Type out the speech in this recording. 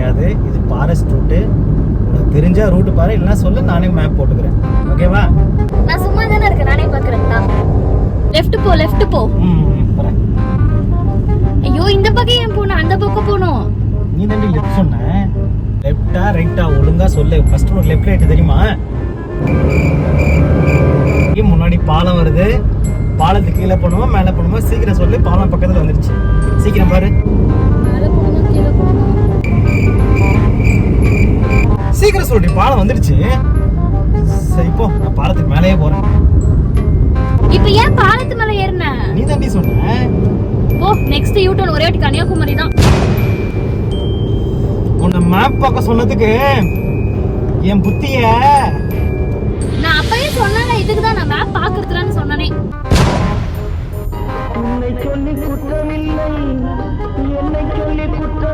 கிடையாது, இது forest route. உனக்கு தெரிஞ்ச ரூட்டு பாரு, இல்லைன்னா சொல்லு, நானே மேப் போட்டுக்கிறேன். ஓகேவா? நான் சும்மா தானே இருக்கேன், நானே பாக்குறேன்டா. லெஃப்ட் போ. போறேன். ஐயோ, இந்த பக்கம் ஏன் போணும்? அந்த பக்கம் போணும். நீ தாண்டி லெஃப்ட் சொன்ன. லெஃப்டா ரைட்டா ஒழுங்கா சொல்லு. ஃபர்ஸ்ட் ஒரு லெஃப்ட் ரைட் தெரியுமா? முன்னாடி பாலம் வருது. பாலத்துக்கு கீழே போகணுமா மேலே போகணுமா? சீக்கிரம் சொல்லு. பாலம் பக்கத்துல வந்துருச்சு. சீக்கிரம் பாரு. சீக்கிரம் சொல்லு. பாலம் வந்துருச்சு. சரி போ, நான் பாலத்துக்கு மேலேயே போறேன். இப்போ ஏன் பாலத்து மேல ஏறின? நீ தாண்டி சொன்ன. போ, நெக்ஸ்ட் யூ டர்ன் ஒரே வாட்டி கன்னியாகுமரி தான். உன்னை மேப் பார்க்க சொன்னதுக்கு என் புத்திய நான் அப்பவே சொன்னேன், இதுக்கு தான் நான் மேப் பாக்குறதுலன்னு சொன்னனே. உன்னை சொல்லி குற்றமில்லை, என்னை சொல்லி குற்றம்